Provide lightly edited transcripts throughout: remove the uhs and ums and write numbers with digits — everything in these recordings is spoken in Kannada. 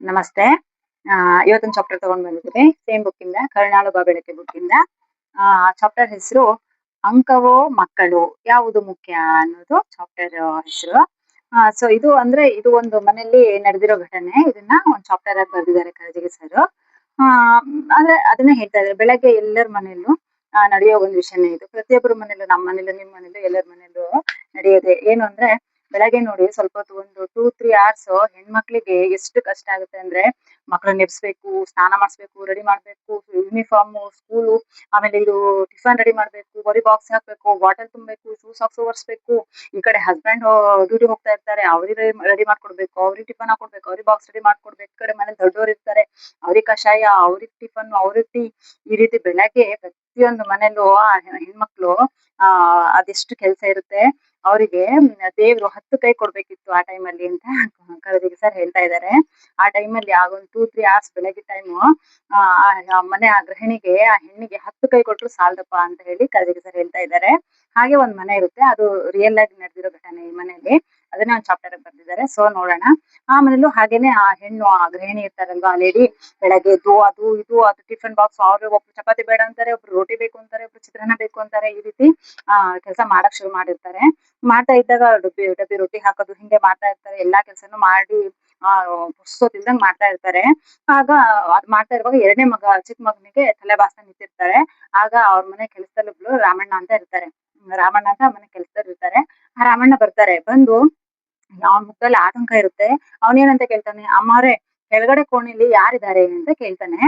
ನಮಸ್ತೆ. ಇವತ್ತೊಂದು ಚಾಪ್ಟರ್ ತಗೊಂಡ್ ಬಂದಿದ್ದೀನಿ. ಸೇಮ್ ಬುಕ್ಕಿಂದ ಕರುಣಾಳು ಬಾ ಬೆಳಕೆ ಬುಕ್ಕಿಂದ. ಚಾಪ್ಟರ್ ಹೆಸರು ಅಂಕವೋ ಮಕ್ಕಳು ಯಾವುದು ಮುಖ್ಯ ಅನ್ನೋದು ಚಾಪ್ಟರ್ ಹೆಸರು. ಸೊ ಇದು ಅಂದ್ರೆ ಇದು ಒಂದು ಮನೆಯಲ್ಲಿ ನಡೆದಿರೋ ಘಟನೆ. ಇದನ್ನ ಒಂದು ಚಾಪ್ಟರ್ ಆಗಿ ಬರೆದಿದ್ದಾರೆ ಕರಜಿಗಿ ಸರ್. ಆ ಅಂದ್ರೆ ಅದನ್ನೇ ಹೇಳ್ತಾ ಇದ್ದಾರೆ. ಬೆಳಗ್ಗೆ ಎಲ್ಲರ ಮನೆಯಲ್ಲೂ ನಡೆಯೋ ಒಂದು ವಿಷಯನೇ ಇದು. ಪ್ರತಿಯೊಬ್ಬರ ಮನೇಲೂ, ನಮ್ಮ ಮನೇಲೂ, ನಿಮ್ಮ ಮನೇಲೂ, ಎಲ್ಲರ ಮನೇಲೂ ನಡೆಯೋದೆ. ಏನು ಅಂದ್ರೆ ಬೆಳಗ್ಗೆ ನೋಡಿ ಸ್ವಲ್ಪ ಹೊತ್ತು ಒಂದು 2-3 ಅವರ್ಸ್ ಹೆಣ್ಮಕ್ಳಿಗೆ ಎಷ್ಟು ಕಷ್ಟ ಆಗುತ್ತೆ ಅಂದ್ರೆ ಮಕ್ಕಳನ್ನ ಎಬ್ಸ್ಬೇಕು, ಸ್ನಾನ ಮಾಡಿಸ್ಬೇಕು, ರೆಡಿ ಮಾಡ್ಬೇಕು, ಯೂನಿಫಾರ್ಮ್, ಸ್ಕೂಲು, ಆಮೇಲೆ ಇದು ಟಿಫನ್ ರೆಡಿ ಮಾಡ್ಬೇಕು, ಬರೀ ಬಾಕ್ಸ್ ಹಾಕ್ಬೇಕು, ಬಾಟಲ್ ತುಂಬಬೇಕು, ಶೂ ಸಾಕ್ಸ್ ಒರೆಸ್ಬೇಕು. ಈ ಕಡೆ ಹಸ್ಬೆಂಡ್ ಡ್ಯೂಟಿ ಹೋಗ್ತಾ ಇರ್ತಾರೆ, ಅವ್ರಿಗೆ ರೆಡಿ ಮಾಡ್ಕೊಡ್ಬೇಕು, ಅವ್ರಿಗೆ ಟಿಫನ್ ಹಾಕೊಡ್ಬೇಕು, ಅವ್ರಿಗೆ ಬಾಕ್ಸ್ ರೆಡಿ ಮಾಡ್ಕೊಡ್ಬೇಕು. ಈ ಕಡೆ ಮನೇಲಿ ದೊಡ್ಡವರು ಇರ್ತಾರೆ, ಅವ್ರಿಗೆ ಕಷಾಯ, ಅವ್ರಿಗೆ ಟಿಫನ್, ಅವ್ರಿಗೆ ಟೀ, ಈ ರೀತಿ ಬೆಳಗ್ಗೆ ಪ್ರತಿಯೊಂದು ಮನೇಲೂ ಆ ಹೆಣ್ಮಕ್ಳು ಅದೆಷ್ಟು ಕೆಲಸ ಇರುತ್ತೆ. ಅವರಿಗೆ ದೇವ್ರು 10 ಕೈ ಕೊಡ್ಬೇಕಿತ್ತು ಆ ಟೈಮಲ್ಲಿ ಅಂತ ಕರದಿಗೆ ಸರ್ ಹೇಳ್ತಾ ಇದ್ದಾರೆ. ಆ ಟೈಮಲ್ಲಿ ಆ ಒಂದು 2-3 ಅವರ್ಸ್ ಬೆಳಗ್ಗೆ ಟೈಮು ಮನೆ ಆ ಗೃಹಿಣಿಗೆ, ಆ ಹೆಣ್ಣಿಗೆ 10 ಕೈ ಕೊಟ್ರು ಸಾಲದಪ್ಪ ಅಂತ ಹೇಳಿ ಕರದಿಗೆ ಸರ್ ಹೇಳ್ತಾ ಇದ್ದಾರೆ. ಹಾಗೆ ಒಂದ್ ಮನೆ ಇರುತ್ತೆ, ಅದು ರಿಯಲ್ ಆಗಿ ನಡೆದಿರೋ ಘಟನೆ ಈ ಮನೆಯಲ್ಲಿ. ಅದನ್ನ ಒಂದು ಚಾಪ್ಟರ್ ಬರ್ದಿದ್ದಾರೆ. ಸೊ ನೋಡೋಣ. ಆ ಮನೇಲೂ ಹಾಗೇನೆ ಆ ಹೆಣ್ಣು, ಆ ಗೃಹಿಣಿ ಇರ್ತಾರಲ್ವಾ ಆ ಲೇಡಿ, ಬೆಳಗ್ಗೆ ಎದ್ದು ಅದು ಇದು ಅದು ಟಿಫನ್ ಬಾಕ್ಸ್, ಅವ್ರು ಒಬ್ರು ಚಪಾತಿ ಬೇಡ ಅಂತಾರೆ, ಒಬ್ರು ರೋಟಿ ಬೇಕು ಅಂತಾರೆ, ಒಬ್ರು ಚಿತ್ರಾನ್ನ ಬೇಕು ಅಂತಾರೆ. ಈ ರೀತಿ ಕೆಲಸ ಮಾಡಕ್ ಶುರು ಮಾಡಿರ್ತಾರೆ. ಮಾಡ್ತಾ ಇದ್ದಾಗ ಡಬ್ಬಿ ರೊಟ್ಟಿ ಹಾಕೋದು ಹಿಂಗೆ ಮಾಡ್ತಾ ಇರ್ತಾರೆ. ಎಲ್ಲಾ ಕೆಲ್ಸನೂ ಮಾಡಿ ಪುರ್ಸೋತಿಲ್ದಂಗ್ ಮಾಡ್ತಾ ಇರ್ತಾರೆ. ಆಗ ಅದ್ ಮಾಡ್ತಾ ಇರುವಾಗ ಎರಡನೇ ಮಗ, ಚಿಕ್ಕ ಮಗನಿಗೆ ತಲೆ ಬಾಚ್ತಾ ನಿಂತಿರ್ತಾರೆ. ಆಗ ಅವ್ರ ಮನೆ ಕೆಲ್ಸದಲ್ಲೊಬ್ಳು ರಾಮಣ್ಣ ಅಂತ ಇರ್ತಾರೆ. ರಾಮಣ್ಣ ಅಂತ ಮನೆ ಕೆಲ್ಸದಲ್ಲಿ ಇರ್ತಾರೆ. ಆ ರಾಮಣ್ಣ ಬರ್ತಾರೆ. ಬಂದು ಅವನ್ ಮುಖದಲ್ಲಿ ಆತಂಕ ಇರುತ್ತೆ. ಅವನೇನಂತ ಕೇಳ್ತಾನೆ, ಅಮ್ಮವ್ರೆ ಕೆಳಗಡೆ ಕೋಣೆಲಿ ಯಾರಿದ್ದಾರೆ ಅಂತ ಕೇಳ್ತಾನೆ.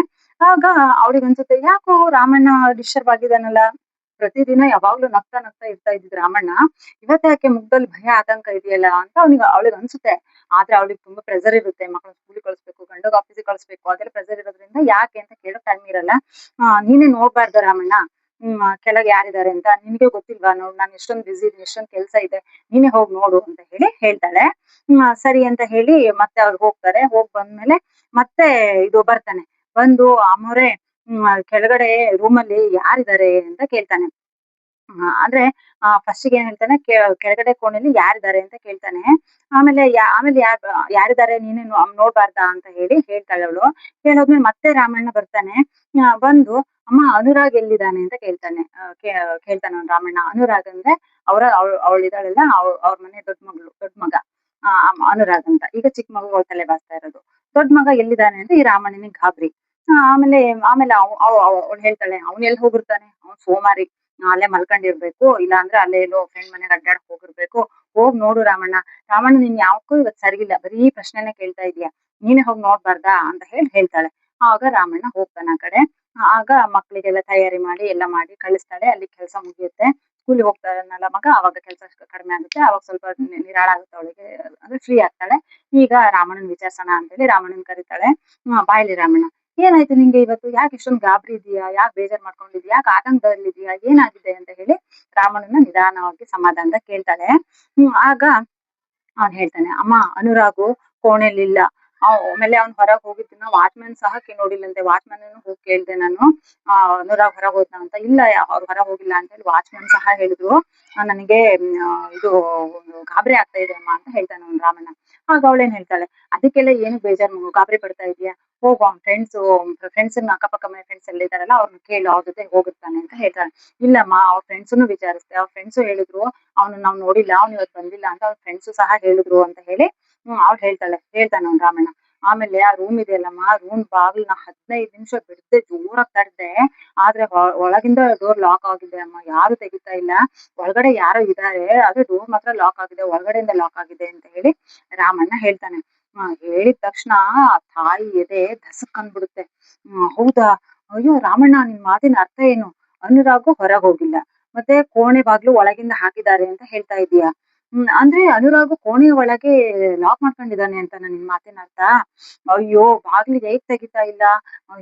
ಆಗ ಅವ್ರಿಗೆ ಅನ್ಸುತ್ತೆ, ಯಾಕೋ ರಾಮಣ್ಣ ಡಿಸ್ಟರ್ಬ್ ಆಗಿದಾನಲ್ಲ. ಪ್ರತಿದಿನ ಯಾವಾಗ್ಲೂ ನಗ್ತಾ ನಗ್ತಾ ಇರ್ತಾ ಇದ್ದಿದ್ ರಾಮಣ್ಣ ಇವತ್ತು ಯಾಕೆ ಮುಖದಲ್ಲಿ ಭಯ, ಆತಂಕ ಇದೆಯಲ್ಲ ಅಂತ ಅವಳಿಗೆ ಅನ್ಸುತ್ತೆ. ಆದ್ರೆ ಅವಳಿಗೆ ತುಂಬಾ ಪ್ರೆಷರ್ ಇರುತ್ತೆ. ಮಕ್ಕಳನ್ನ ಸ್ಕೂಲಿಗೆ ಕಳಿಸ್ಬೇಕು, ಗಂಡಗ ಆಫೀಸಿಗೆ ಕಳಿಸ್ಬೇಕು, ಅದೆಲ್ಲ ಪ್ರೆಷರ್ ಇರೋದ್ರಿಂದ ಯಾಕೆ ಅಂತ ಕೇಳೋಕ್ ಟೈಮ್ ಇರಲ್ಲ. ನೀನೇ ನೋಡ್ಬಾರ್ದ ರಾಮಣ್ಣ, ಕೆಳಗೆ ಯಾರಿದ್ದಾರೆ ಅಂತ ನಿನ್ಗೆ ಗೊತ್ತಿಲ್ವಾ? ನೋಡ್, ನಾನು ಎಷ್ಟೊಂದು ಬಿಸಿ ಇದೀನಿ, ಎಷ್ಟೊಂದ್ ಕೆಲ್ಸ ಇದೆ, ನೀನೇ ಹೋಗ್ ನೋಡು ಅಂತ ಹೇಳಿ ಹೇಳ್ತಾಳೆ. ಸರಿ ಅಂತ ಹೇಳಿ ಮತ್ತೆ ಅವ್ರು ಹೋಗ್ತಾರೆ. ಹೋಗ್ ಬಂದ್ಮೇಲೆ ಮತ್ತೆ ಇದು ಬರ್ತಾನೆ. ಬಂದು ಅಮ್ಮೋರೆ ಕೆಳಗಡೆ ರೂಮಲ್ಲಿ ಯಾರಿದ್ದಾರೆ ಅಂತ ಕೇಳ್ತಾನೆ. ಅಂದ್ರೆ ಫಸ್ಟಿಗೆ ಏನ್ ಹೇಳ್ತಾನೆ, ಕೆಳಗಡೆ ಕೋಣೆಲಿ ಯಾರಿದ್ದಾರೆ ಅಂತ ಕೇಳ್ತಾನೆ. ಆಮೇಲೆ ಯಾರಿದ್ದಾರೆ ನೀನೇ ನೋಡ್ಬಾರ್ದಾ ಅಂತ ಹೇಳಿ ಹೇಳ್ತಾಳೆ ಅವಳು. ಹೇಳೋದ್ಮೇಲೆ ಮತ್ತೆ ರಾಮಣ್ಣ ಬರ್ತಾನೆ. ಬಂದು ಅಮ್ಮ ಅನುರಾಗ್ ಎಲ್ಲಿದ್ದಾನೆ ಅಂತ ಕೇಳ್ತಾನೆ. ಕೇಳ್ತಾನೆ ಅವ್ನು ರಾಮಣ್ಣ. ಅನುರಾಗ್ ಅಂದ್ರೆ ಅವಳಿದಾಳಲ್ಲ, ಅವ್ರ ಮನೆ ದೊಡ್ಡ ಮಗ ಅನುರಾಗ್ ಅಂತ. ಈಗ ಚಿಕ್ಕ ಮಗು ಅವ್ಳ ತಲೆ ಬಾಚ್ತಾ ಇರೋದು. ದೊಡ್ಡ ಮಗ ಎಲ್ಲಿದ್ದಾನೆ ಅಂತ ಈ ರಾಮಣ್ಣನಿಗೆ ಗಾಬರಿ. ಆಮೇಲೆ ಆಮೇಲೆ ಅವಳು ಹೇಳ್ತಾಳೆ, ಅವ್ನ್ ಎಲ್ಲಿ ಹೋಗಿರ್ತಾನೆ, ಅವ್ನ್ ಸೋಮಾರಿ, ಅಲ್ಲೇ ಮಲ್ಕೊಂಡಿರ್ಬೇಕು, ಇಲ್ಲ ಅಂದ್ರೆ ಅಲ್ಲೇ ಎಲ್ಲೋ ಫ್ರೆಂಡ್ ಮನೆಗೆ ಅಡ್ಡಾಡಕ್ ಹೋಗಿರ್ಬೇಕು, ಹೋಗ್ ನೋಡು ರಾಮಣ್ಣ. ರಾಮಣ್ಣ ನೀನ್ ಯಾವಕ್ಕೂ ಇವತ್ ಸರಿಗಿಲ್ಲ, ಬರೀ ಪ್ರಶ್ನೆನೆ ಕೇಳ್ತಾ ಇದೀಯ, ನೀನೇ ಹೋಗ್ ನೋಡ್ಬಾರ್ದಾ ಅಂತ ಹೇಳ್ತಾಳೆ. ಆಗ ರಾಮಣ್ಣ ಹೋಗ್ತಾನೆ ಆ ಕಡೆ. ಆಗ ಮಕ್ಳಿಗೆಲ್ಲ ತಯಾರಿ ಮಾಡಿ ಎಲ್ಲ ಮಾಡಿ ಕಳಿಸ್ತಾಳೆ. ಅಲ್ಲಿ ಕೆಲಸ ಮುಗಿಯುತ್ತೆ. ಸ್ಕೂಲಿಗೆ ಹೋಗ್ತಾನಲ್ಲ ಮಗ, ಅವಾಗ ಕೆಲಸ ಕಡಿಮೆ ಆಗುತ್ತೆ. ಅವಾಗ ಸ್ವಲ್ಪ ನಿರಾಳ ಆಗುತ್ತೆ ಅವಳಿಗೆ, ಅಂದ್ರೆ ಫ್ರೀ ಆಗ್ತಾಳೆ. ಈಗ ರಾಮಣ್ಣನ್ ವಿಚಾರ್ಸೋಣ ಅಂತೇಳಿ ರಾಮಣ್ಣನ್ ಕರೀತಾಳೆ. ಬಾಯ್ಲಿ ರಾಮಣ್ಣ, ಏನಾಯ್ತು ನಿಂಗೆ ಇವತ್ತು? ಯಾಕೆ ಇಷ್ಟೊಂದು ಗಾಬರಿ ಇದೀಯಾ? ಯಾಕೆ ಬೇಜಾರ್ ಮಾಡ್ಕೊಂಡಿದ್ಯಾ? ಯಾಕೆ ಆತಂಕದಲ್ಲಿದ್ಯಾ? ಏನಾಗಿದೆ ಅಂತ ಹೇಳಿ ರಾಮಣ್ಣನ ನಿಧಾನವಾಗಿ ಸಮಾಧಾನದ ಕೇಳ್ತಾಳೆ. ಆಗ ಅವ್ನ್ ಹೇಳ್ತಾನೆ, ಅಮ್ಮ ಅನುರಾಗು ಕೋಣೆಲಿಲ್ಲ. ಆಮೇಲೆ ಅವ್ನ್ ಹೊರಗ್ ಹೋಗಿದ್ದನ್ನ ವಾಚ್ಮ್ಯಾನ್ ಸಹ ನೋಡಿಲ್ಲಂತೆ. ವಾಚ್ಮ್ಯಾನ್ ಹೋಗಿ ಕೇಳ್ದೆ ನಾನು, ಅನುರಾಗ್ ಹೊರಗ್ ಹೋದ್ನ ಅಂತ. ಇಲ್ಲ, ಅವ್ರು ಹೊರಗ್ ಹೋಗಿಲ್ಲ ಅಂತ ಹೇಳಿ ವಾಚ್ಮ್ಯಾನ್ ಸಹ ಹೇಳಿದ್ರು. ನನಗೆ ಇದು ಗಾಬರಿ ಆಗ್ತಾ ಇದೆ ಅಮ್ಮ ಅಂತ ಹೇಳ್ತಾನೆ ಅವ್ನ್ ರಾಮಣ್ಣ. ಆಗ ಅವಳೇನ್ ಹೇಳ್ತಾಳೆ, ಅದಕ್ಕೆಲ್ಲ ಏನು ಬೇಜಾರು, ಗಾಬರಿ ಪಡ್ತಾ ಇದೀಯಾ? ಹೋಗು, ಅವ್ನ್ ಫ್ರೆಂಡ್ಸ್ ಅಕ್ಕಪಕ್ಕ ಮನೆ ಫ್ರೆಂಡ್ಸ್ ಎಲ್ಲ ಇದಾರಲ್ಲ, ಅವ್ರನ್ನ ಕೇಳು, ಅವ್ರ ಜೊತೆ ಹೋಗಿರ್ತಾನೆ ಅಂತ ಹೇಳ್ತಾಳೆ. ಇಲ್ಲಮ್ಮ, ಅವ್ರ ಫ್ರೆಂಡ್ಸ್ನು ವಿಚಾರಿಸ್ದೆ, ಅವ್ರ ಫ್ರೆಂಡ್ಸು ಹೇಳಿದ್ರು ನಾವ್ ನೋಡಿಲ್ಲ, ಅವ್ನು ಇವತ್ತು ಬಂದಿಲ್ಲ ಅಂತ ಅವ್ರ ಫ್ರೆಂಡ್ಸು ಸಹ ಹೇಳಿದ್ರು ಅಂತ ಹೇಳಿ ಅವ್ಳು ಹೇಳ್ತಾನೆ ಅವ್ನ್ ರಾಮಣ್ಣ. ಆಮೇಲೆ ಆ ರೂಮ್ ಇದೆಯಲ್ಲಮ್ಮ, ರೂಮ್ ಬಾಗಿಲ್ನ 15 ನಿಮಿಷ ಬಿಡದೆ ಜೋರಾಗಿ ತಟ್ದೆ. ಆದ್ರೆ ಒಳಗಿಂದ ಡೋರ್ ಲಾಕ್ ಆಗಿದೆ ಅಮ್ಮ, ಯಾರು ತೆಗಿತಾ ಇಲ್ಲ. ಒಳಗಡೆ ಯಾರೋ ಇದಾರೆ, ಆದ್ರೆ ಡೋರ್ ಮಾತ್ರ ಲಾಕ್ ಆಗಿದೆ, ಒಳಗಡೆಯಿಂದ ಲಾಕ್ ಆಗಿದೆ ಅಂತ ಹೇಳಿ ರಾಮಣ್ಣ ಹೇಳ್ತಾನೆ. ಹೇಳಿದ ತಕ್ಷಣ ತಾಯಿ ಎದೆ ಧಸಕ್ ಅಂದ್ಬಿಡುತ್ತೆ. ಹೌದಾ, ಅಯ್ಯೋ ರಾಮಣ್ಣ, ನಿನ್ ಮಾತಿನ ಅರ್ಥ ಏನು? ಅನುರಾಗು ಹೊರಗ್ ಹೋಗಿಲ್ಲ, ಮತ್ತೆ ಕೋಣೆ ಬಾಗ್ಲು ಒಳಗಿಂದ ಹಾಕಿದ್ದಾರೆ ಅಂತ ಹೇಳ್ತಾ ಇದೀಯಾ? ಅಂದ್ರೆ ಅನುರಾಗು ಕೋಣೆಯ ಒಳಗೆ ಲಾಕ್ ಮಾಡ್ಕೊಂಡಿದ್ದಾನೆ ಅಂತ ನಿನ್ ಮಾತಿನ ಅರ್ಥ? ಅಯ್ಯೋ, ಬಾಗ್ಲಿಗೆ ಹೇಗ್ ತೆಗಿತಾ ಇಲ್ಲ,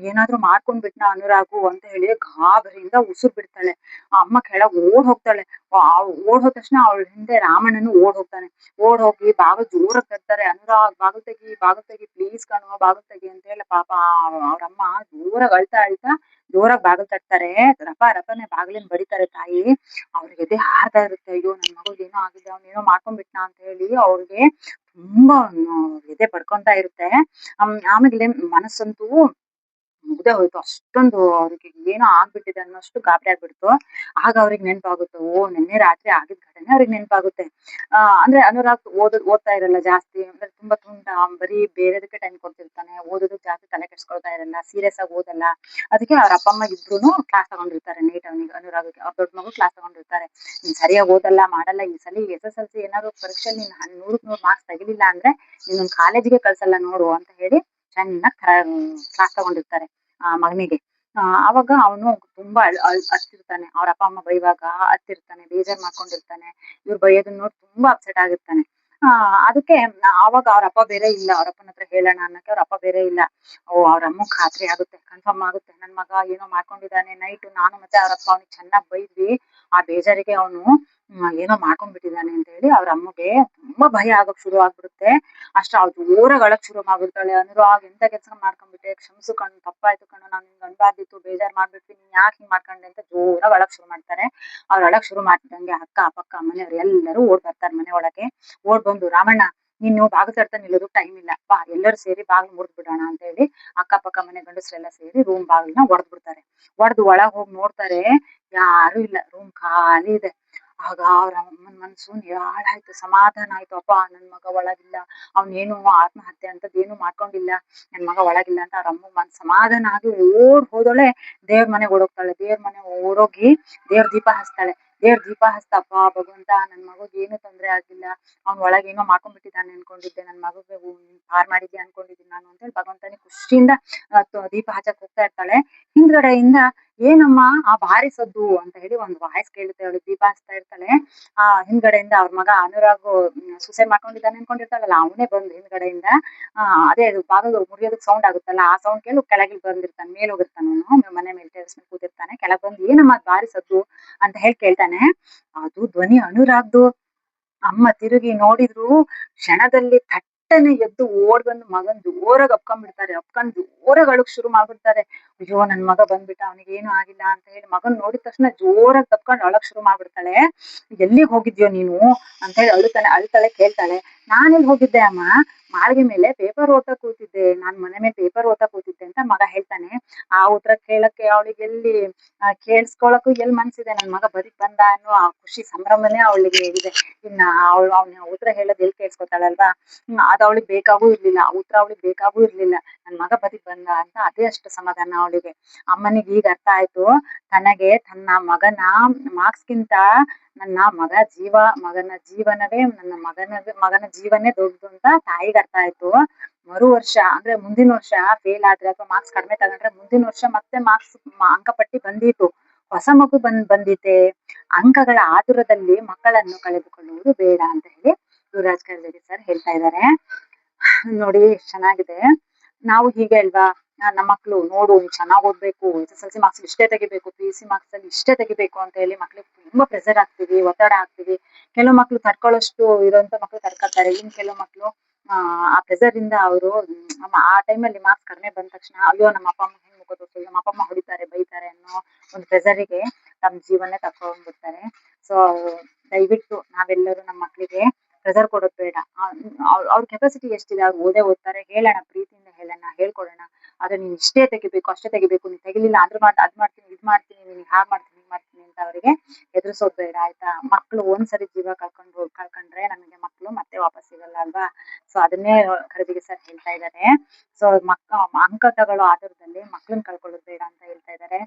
ಏನಾದ್ರು ಮಾಡ್ಕೊಂಡ್ ಬಿಟ್ನಾ ಅನುರಾಗು ಅಂತ ಹೇಳಿ ಗಾಬರಿಯಿಂದ ಉಸಿರು ಬಿಡ್ತಾಳೆ. ಆ ಅಮ್ಮ ಕೆಳಗ್ ಓಡ್ ಹೋಗ್ತಾಳೆ. ಓಡ್ ಹೋದ ತಕ್ಷಣ ಅವಳ ಹಿಂದೆ ರಾಮಣ್ಣನು ಓಡ್ ಹೋಗ್ತಾನೆ. ಓಡ್ ಹೋಗಿ ಬಾಗಿಲು ಜೋರಾಗಿ ತಟ್ತಾರೆ. ಅನುರಾಗ್, ಬಾಗಿಲು ತೆಗಿ ಪ್ಲೀಸ್ ಕಣೋ, ಬಾಗಿಲು ತೆಗಿ ಅಂತ ಹೇಳಿ ಪಾಪ ಅವ್ರಮ್ಮ ಜೋರಾಗಿ ಅಳ್ತಾ ಜೋರಾಗಿ ಬಾಗಿಲು ತಟ್ತಾರೆ. ರಪನೆ ಬಾಗಿಲಿನ ಬಡಿತಾರೆ ತಾಯಿ. ಅವ್ರಿಗೆ ಎದೆ ಹಾರ್ತಾ ಇರುತ್ತೆ. ಅಯ್ಯೋ, ನನ್ ಮಗುಗೆ ಏನೋ ಆಗಿದೆ, ಅವ್ನೇನೋ ಮಾಡ್ಕೊಂಡ್ಬಿಟ್ನಾ ಅಂತ ಹೇಳಿ ಅವ್ರಿಗೆ ತುಂಬಾ ಎದೆ ಪಡ್ಕೊಂತಾ ಇರುತ್ತೆ. ಆಮೇಲೆ ಮನಸ್ಸಂತೂ ಮುಗ್ದೇ ಹೋಯ್ತು. ಅಷ್ಟೊಂದು ಅವ್ರಿಗೆ ಏನೋ ಆಗ್ಬಿಟ್ಟಿದೆ ಅನ್ನೋಷ್ಟು ಗಾಬರಿ ಆಗ್ಬಿಡ್ತು. ಆಗ ಅವ್ರಿಗೆ ನೆನಪಾಗುತ್ತೆ. ಓಹ್! ನಿನ್ನೆ ರಾತ್ರಿ ಆಗಿದ್ ಘಟನೆ ಅವ್ರಿಗೆ ನೆನಪಾಗುತ್ತೆ. ಅಂದ್ರೆ ಅನುರಾಗ್ ಓದ್ತಾ ಇರಲ್ಲ ಜಾಸ್ತಿ. ಅಂದ್ರೆ ತುಂಬಾ ತುಂಟ. ಬರೀ ಬೇರೆದಕ್ಕೆ ಟೈಮ್ ಕೊಡ್ತಿರ್ತಾನೆ. ಓದೋದಕ್ಕೆ ಜಾಸ್ತಿ ತಲೆ ಕೆಡಿಸ್ಕೊಳ್ತಾ ಇರಲ್ಲ. ಸೀರಿಯಸ್ ಆಗಿ ಓದಲ್ಲ. ಅದಕ್ಕೆ ಅವ್ರ ಅಪ್ಪ ಅಮ್ಮ ಇಬ್ರೂನು ಕ್ಲಾಸ್ ತಗೊಂಡಿರ್ತಾರೆ ನೈಟ್ ಅವ್ನಿಗೆ ಅನುರಾಗ್‌ಗೆ. ಅವ್ರ ದೊಡ್ಡ ಮಗು ಕ್ಲಾಸ್ ತಗೊಂಡಿರ್ತಾರೆ. ನೀನ್ ಸರಿಯಾಗಿ ಓದಲ್ಲ, ಮಾಡಲ್ಲ. ಈ ಸಲಿ SSLC ಏನಾದ್ರು ಪರೀಕ್ಷೆಲಿ ನೀನ್ 100ಕ್ಕೆ 100 ಮಾರ್ಕ್ಸ್ ತೆಗಿಲಿಲ್ಲ ಅಂದ್ರೆ ನಿನ್ನೊಂದ್ ಕಾಲೇಜಿಗೆ ಕಳ್ಸಲ್ಲ ನೋಡು ಅಂತ ಹೇಳಿ ಚೆನ್ನಾಗ್ ಕ್ಲಾಸ್ ತಗೊಂಡಿರ್ತಾರೆ ಆ ಮಗನಿಗೆ. ಅವಾಗ ಅವನು ತುಂಬಾ ಅಳ್ತಿರ್ತಾನೆ. ಅವ್ರ ಅಪ್ಪ ಅಮ್ಮ ಬೈವಾಗ ಅಳ್ತಿರ್ತಾನೆ, ಬೇಜಾರ್ ಮಾಡ್ಕೊಂಡಿರ್ತಾನೆ. ಇವ್ರು ಬೈಯೋದನ್ನ ನೋಡಿ ತುಂಬಾ ಅಪ್ಸೆಟ್ ಆಗಿರ್ತಾನೆ. ಅದಕ್ಕೆ ಅವಾಗ ಅವ್ರ ಅಪ್ಪ ಬೇರೆ ಇಲ್ಲ. ಅವ್ರ ಅಪ್ಪನ ಹತ್ರ ಹೇಳೋಣ ಅನ್ನಕ್ಕೆ ಅವ್ರ ಅಪ್ಪ ಬೇರೆ ಇಲ್ಲ. ಓ ಅವ್ರ ಅಮ್ಮಗ್ ಖಾತ್ರಿ ಆಗುತ್ತೆ, ಕನ್ಫರ್ಮ್ ಆಗುತ್ತೆ. ನನ್ ಮಗ ಏನೋ ಮಾಡ್ಕೊಂಡಿದ್ದಾನೆ. ನೈಟ್ ನಾನು ಮತ್ತೆ ಅವ್ರ ಅಪ್ಪ ಅವ್ನಿಗೆ ಚೆನ್ನಾಗ್ ಬೈದ್ವಿ. ಆ ಬೇಜಾರಿಗೆ ಅವನು ಏನೋ ಮಾಡ್ಕೊಂಡ್ಬಿಟ್ಟಿದ್ದಾನೆ ಅಂತ ಹೇಳಿ ಅವ್ರ ಅಮ್ಮಗೆ ತುಂಬಾ ಭಯ ಆಗಕ್ ಶುರು ಆಗ್ಬಿಡುತ್ತೆ. ಅವ್ಳು ಜೋರಾಗಿ ಅಳಕ್ ಶುರು ಮಾಡ್ಬಿಡ್ತಾಳೆ. ಅನುರಾಗ್ ಎಂತ ಕೆಲ್ಸ ಮಾಡ್ಕೊಂಡ್ಬಿಟ್ಟೆ, ಕ್ಷಮಿಸು ಕಣು, ತಪ್ಪಾಯ್ತು ಕಣು, ನಾನ್ ನಿಂಗ್ ಅನ್ಬಾರ್ದಿತ್ತು, ಬೇಜಾರ್ ಮಾಡ್ಬಿಡ್ತೀನಿ, ನೀನ್ ಯಾಕೆ ಹಿಂಗ್ ಮಾಡ್ಕೊಂಡೆ ಅಂತ ಜೋರಾಗಿ ಅಳಕ್ ಶುರು ಮಾಡ್ತಾರೆ. ಅವ್ರು ಅಳಕ್ ಶುರು ಮಾಡ್ತಿದ್ದಂಗೆ ಅಕ್ಕ ಪಕ್ಕ ಮನೆಯವ್ರು ಎಲ್ಲರೂ ಓಡ್ ಬರ್ತಾರೆ ಮನೆ ಒಳಗೆ. ಓಡ್ ಬಂದು ರಾಮಣ್ಣ ನೀನು ಬಾಗಿಲು ತಟ್ತಾ ನಿಲ್ಲೋದಕ್ಕೆ ಟೈಮ್ ಇಲ್ಲ, ಬಾ ಎಲ್ಲರೂ ಸೇರಿ ಬಾಗಿಲು ಮುರಿದ್ ಬಿಡೋಣ ಅಂತ ಹೇಳಿ ಅಕ್ಕಪಕ್ಕ ಮನೆ ಗಂಡಸ್ರೆಲ್ಲ ಸೇರಿ ರೂಮ್ ಬಾಗಿಲನ್ನ ಒಡೆದ್ ಬಿಡ್ತಾರೆ. ಒಡೆದು ಒಳಗ್ ಹೋಗಿ ನೋಡ್ತಾರೆ, ಯಾರು ಇಲ್ಲ, ರೂಮ್ ಖಾಲಿ ಇದೆ. ಆಗ ಅವ್ರ ಅಮ್ಮನ್ ಮನ್ಸು ನಿರಾಳಾಯ್ತು, ಸಮಾಧಾನ ಆಯ್ತು. ಅಪ್ಪ ನನ್ ಮಗ ಒಳಗಿಲ್ಲ, ಅವ್ನೇನು ಆತ್ಮಹತ್ಯೆ ಅಂತದ್ದೇನು ಮಾಡ್ಕೊಂಡಿಲ್ಲ, ನನ್ ಮಗ ಒಳಗಿಲ್ಲ ಅಂತ ಅವ್ರ ಅಮ್ಮ ಮನ್ಸ್ ಸಮಾಧಾನ ಆಗಿ ಓಡ್ ಹೋದೋಳೆ ದೇವ್ರ ಮನೆಗೆ ಓಡೋಗ್ತಾಳೆ. ದೇವ್ರ ಮನೆ ಓಡೋಗಿ ದೇವ್ರ ದೀಪ ಹಚ್ತಾಳೆ. ದೇವ್ರ ದೀಪ ಹಚ್ತಪ್ಪ ಭಗವಂತ ನನ್ ಮಗುಗ್ ಏನು ತೊಂದ್ರೆ ಆಗಿಲ್ಲ, ಅವ್ನ್ ಒಳಗೇನೋ ಮಾಡ್ಕೊಂಡ್ಬಿಟ್ಟಿದ್ದಾನೆ ಅನ್ಕೊಂಡಿದ್ದೆ, ನನ್ ಮಗುಗೆ ಪಾರ್ ಮಾಡಿದ್ಯಾ ಅನ್ಕೊಂಡಿದ್ದೀನಿ ನಾನು ಅಂತ ಹೇಳಿ ಭಗವಂತನಿಗೆ ಖುಷಿಯಿಂದ ದೀಪ ಹಚ್ಚಕ್ ಹೋಗ್ತಾ ಇರ್ತಾಳೆ. ಹಿಂದ್ಗಡೆಯಿಂದ ಏನಮ್ಮ ಆ ಭಾರಿ ಸದ್ದು ಅಂತ ಹೇಳಿ ಒಂದು ವಾಯ್ಸ್ ಕೇಳುತ್ತೆ. ಅವಳು ದೀಪ ಹಚ್ತಾ ಇರ್ತಾಳೆ. ಹಿಂದ್ಗಡೆಯಿಂದ ಅವ್ರ ಮಗ ಅನುರಾಗ್ ಸುಸೈಡ್ ಮಾಡ್ಕೊಂಡಿದ್ದಾನೆ ಅನ್ಕೊಂಡಿರ್ತಾಳಲ್ಲ, ಅವನೇ ಬಂದು ಹಿಂದ್ಗಡೆಯಿಂದ ಅದೇ ಬಾಗಿಲು ಮುರಿಯೋದಕ್ ಸೌಂಡ್ ಆಗುತ್ತಲ್ಲ, ಆ ಸೌಂಡ್ ಕೇಳಿ ಕೆಳಗೆ ಬಂದಿರ್ತಾನೆ. ಮೇಲೆ ಹೋಗಿರ್ತಾನೆ ಅವನು, ಮನೆ ಮೇಲೆ ಟೆರೇಸ್ ಮೇಲೆ ಕೂತಿರ್ತಾನೆ. ಕೆಳಗ್ ಬಂದು ಏನಮ್ಮ ಭಾರಿ ಸದ್ದು ಅಂತ ಹೇಳಿ ಕೇಳ್ತಾನೆ. ಅದು ಧ್ವನಿ ಅನುರಾಗ್ದು. ಅಮ್ಮ ತಿರುಗಿ ನೋಡಿದ್ರು, ಕ್ಷಣದಲ್ಲಿ ಥಟ್ಟನೆ ಎದ್ದು ಓಡ್ ಬಂದು ಮಗನ್ ಜೋರಾಗಿ ಅಪ್ಕೊಂಡ್ಬಿಡ್ತಾರೆ. ಅಪ್ಕೊಂಡ್ ಜೋರಾಗಿ ಅಳಕ್ ಶುರು ಮಾಡ್ಬಿಡ್ತಾರೆ. ಅಯ್ಯೋ ನನ್ ಮಗ ಬಂದ್ಬಿಟ್ಟ, ಅವನಿಗೆ ಏನು ಆಗಿಲ್ಲ ಅಂತ ಹೇಳಿ ಮಗನ್ ನೋಡಿದ ತಕ್ಷಣ ಜೋರಾಗಿ ತಪ್ಕೊಂಡ್ ಅಳಕ್ ಶುರು ಮಾಡ್ಬಿಡ್ತಾಳೆ. ಎಲ್ಲಿಗ್ ಹೋಗಿದ್ಯೋ ನೀನು ಅಂತ ಹೇಳಿ ಅಳ್ತಾಳೆ. ಕೇಳ್ತಾಳೆ, ನಾನೆಲ್ಲಿ ಹೋಗಿದ್ದೆ ಅಮ್ಮ, ಮಾಳಿಗೆ ಮೇಲೆ ಪೇಪರ್ ಓದ್ತಾ ಕೂತಿದ್ದೆ, ನಾನ್ ಮನೆ ಮೇಲೆ ಪೇಪರ್ ಓದ್ತಾ ಕೂತಿದ್ದೆ ಅಂತ ಮಗ ಹೇಳ್ತಾನೆ. ಆ ಉತ್ತರ ಕೇಳಕ್ಕೆ ಅವಳಿಗೆ ಎಲ್ಲಿ ಕೇಳಿಸ್ಕೊಳಕ್ಕೂ ಎಲ್ಲಿ ಮನ್ಸಿದೆ. ನನ್ ಮಗ ಬದುಕ್ ಬಂದ ಅನ್ನೋ ಆ ಖುಷಿ ಸಂಭ್ರಮನೇ ಅವಳಿಗೆ ಇದೆ. ಇನ್ನ ಅವ್ನ ಉತ್ತರ ಹೇಳೋದ್ ಎಲ್ಲಿ ಕೇಳಿಸ್ಕೊತಾಳಲ್ವಾ. ಅದ್ ಅವಳಿಗೆ ಬೇಕಾಗೂ ಇರ್ಲಿಲ್ಲ, ಆ ಉತ್ತರ ಅವಳಿಗೆ ಬೇಕಾಗೂ ಇರ್ಲಿಲ್ಲ. ನನ್ ಮಗ ಬದುಕ್ ಬಂದ ಅಂತ ಅದೇ ಅಷ್ಟು ಸಮಾಧಾನ ಅವಳಿಗೆ. ಅಮ್ಮನಿಗೆ ಈಗ ಅರ್ಥ ಆಯ್ತು, ತನಗೆ ತನ್ನ ಮಗನ ಮಾರ್ಕ್ಸ್ಗಿಂತ ನನ್ನ ಮಗನ ಜೀವನವೇ, ಮಗನ ಜೀವನೇ ದೊಡ್ಡದು ಅಂತ ತಾಯಿಗೆ ಅರ್ಥ ಆಯ್ತು. ಮರು ವರ್ಷ ಅಂದ್ರೆ ಮುಂದಿನ ವರ್ಷ ಫೇಲ್ ಆದ್ರೆ ಅಥವಾ ಮಾರ್ಕ್ಸ್ ಕಡಿಮೆ ತಗೊಂಡ್ರೆ ಮುಂದಿನ ವರ್ಷ ಮತ್ತೆ ಅಂಕಪಟ್ಟಿ ಬಂದೀತು. ಹೊಸ ಮಗು ಬಂದಿತ್ತೆ. ಅಂಕಗಳ ಆತುರದಲ್ಲಿ ಮಕ್ಕಳನ್ನು ಕಳೆದುಕೊಳ್ಳುವುದು ಬೇಡ ಅಂತ ಹೇಳಿ ಯುವರಾಜ್ ಕರ್ಜಗಿ ಸರ್ ಹೇಳ್ತಾ ಇದ್ದಾರೆ. ನೋಡಿ ಎಷ್ಟ್ ಚೆನ್ನಾಗಿದೆ. ನಾವು ಹೀಗೆ ಅಲ್ವಾ, ನಮ್ಮ ಮಕ್ಳು ನೋಡು ಚೆನ್ನಾಗ್ ಓದ್ಬೇಕು, SSLC ಮಾರ್ಕ್ಸ್ ಇಷ್ಟೇ ತೆಗಿಬೇಕು, PUC ಮಾರ್ಕ್ಸ್ ಅಲ್ಲಿ ಇಷ್ಟೇ ತೆಗಿಬೇಕು ಅಂತ ಹೇಳಿ ಮಕ್ಳಿಗೆ ತುಂಬಾ ಪ್ರೆಷರ್ ಹಾಕ್ತಿವಿ, ಒತ್ತಡ ಹಾಕ್ತಿವಿ. ಕೆಲವು ಮಕ್ಳು ತಡ್ಕೊಳ್ಳೋಷ್ಟು ಇರೋಂತ ಮಕ್ಳು ತಡ್ಕೊತಾರೆ. ಇನ್ ಕೆಲವು ಮಕ್ಳು ಆ ಪ್ರೆಷರ್ ಇಂದ ಅವರು ಆ ಟೈಮಲ್ಲಿ ಮಾರ್ಕ್ಸ್ ಕಡಿಮೆ ಬಂದ ತಕ್ಷಣ ಅಯ್ಯೋ ನಮ್ಮ ಅಪ್ಪ ಅಮ್ಮ ಹೆಂಗ್ ಮುಖ ತೋರ್ಸೋದು, ನಮ್ಮ ಅಪ್ಪ ಅಮ್ಮ ಹೊಡಿತಾರೆ ಬೈತಾರೆ ಅನ್ನೋ ಒಂದು ಪ್ರೆಷರಿಗೆ ತಮ್ಮ ಜೀವನ ತಕೊಂಡ್ಬಿಡ್ತಾರೆ. ಸೊ ದಯವಿಟ್ಟು ನಾವೆಲ್ಲರೂ ನಮ್ಮ ಮಕ್ಳಿಗೆ ಪ್ರೆಷರ್ ಕೊಡೋದ್ ಬೇಡ. ಅವ್ರ ಕೆಪಾಸಿಟಿ ಎಷ್ಟಿದೆ, ಅವ್ರು ಓದ್ತಾರೆ, ಹೇಳೋಣ, ಪ್ರೀತಿಯಿಂದ ಹೇಳೋಣ, ಹೇಳ್ಕೊಡೋಣ. ಆದ್ರೆ ನೀನ್ ಇಷ್ಟೇ ತೆಗಿಬೇಕು, ಅಷ್ಟೇ ತೆಗಿಬೇಕು, ನೀನ್ ತೆಗಿಲಿಲ್ಲ ಅದ್ ಮಾಡ್ತೀನಿ, ಇದ್ ಮಾಡ್ತೀನಿ, ನೀನ್ ಹಾಗ್ ಮಾಡ್ತೀನಿ, ಹೀಗ್ ಮಾಡ್ತೀನಿ ಅಂತ ಅವರಿಗೆ ಎದುರಿಸೋದ್ ಬೇಡ ಆಯ್ತಾ. ಮಕ್ಳು ಒಂದ್ಸರಿ ಜೀವ ಕಳ್ಕೊಂಡ್ರೆ ನಮಗೆ ಮಕ್ಳು ಮತ್ತೆ ವಾಪಸ್ ಸಿಗಲ್ಲ ಅಲ್ವಾ. ಸೊ ಅದನ್ನೇ ಖರ್ಜಿಗಿ ಸರ್ ಹೇಳ್ತಾ ಇದ್ದಾರೆ. ಸೊ ಅಂಕ ತಗೊಳ್ಳೋ ಆಧಾರದಲ್ಲಿ ಮಕ್ಳನ್ನ ಕಳ್ಕೊಳ್ಳೋದು ಬೇಡ ಅಂತ ಹೇಳ್ತಾ ಇದ್ದಾರೆ.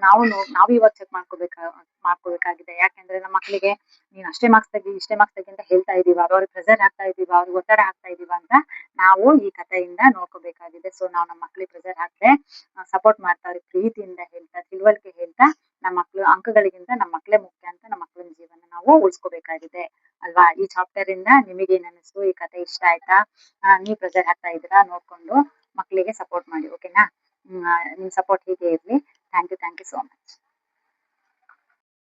ನಾವು ಇವಾಗ ಚೆಕ್ ಮಾಡ್ಕೋಬೇಕಾಗಿದೆ. ಯಾಕೆಂದ್ರೆ ನಮ್ಮ ಮಕ್ಳಿಗೆ ನೀನ್ ಅಷ್ಟೇ ಮಾರ್ಕ್ಸ್ ತೆಗಿ, ಇಷ್ಟೇ ಮಾರ್ಕ್ಸ್ ತೆಗಿ ಅಂತ ಹೇಳ್ತಾ ಇದೀವ, ಅವ್ರಿಗೆ ಪ್ರೆಷರ್ ಹಾಕ್ತಾ ಇದೀವ, ಅವ್ರಿಗೆ ಒತ್ತಡ ಹಾಕ್ತಾ ಇದೀವ ಅಂತ ನಾವು ಈ ಕಥೆಯಿಂದ ನೋಡ್ಕೋಬೇಕಾಗಿದೆ. ಸೊ ನಾವು ನಮ್ಮ ಮಕ್ಳಿಗೆ ಪ್ರೆಷರ್ ಹಾಕ್ದೆ ಸಪೋರ್ಟ್ ಮಾಡ್ತಾ ಅವ್ರಿಗೆ ಪ್ರೀತಿಯಿಂದ ಹೇಳ್ತಾ, ತಿಳುವಳಿಕೆ ಹೇಳ್ತಾ, ನಮ್ಮ ಮಕ್ಳು ಅಂಕಗಳಿಗಿಂತ ನಮ್ಮ ಮಕ್ಳೇ ಮುಖ್ಯ ಅಂತ ನಮ್ಮ ಮಕ್ಳಿನ ಜೀವನ ನಾವು ಉಳಿಸ್ಕೋಬೇಕಾಗಿದೆ ಅಲ್ವಾ. ಈ ಚಾಪ್ಟರ್ ಇಂದ ನಿಮಗೇನ್ ಅನ್ನಿಸ್ತು, ಈ ಕಥೆ ಇಷ್ಟ ಆಯ್ತಾ? ನೀವ್ ಪ್ರೆಷರ್ ಹಾಕ್ತಾ ಇದ್ದೀರಾ ನೋಡ್ಕೊಂಡು ಮಕ್ಳಿಗೆ ಸಪೋರ್ಟ್ ಮಾಡಿ, ಓಕೆನಾ. ನಿಮ್ ಸಪೋರ್ಟ್ ಹೀಗೆ ಇರ್ಲಿ. Thank you so much.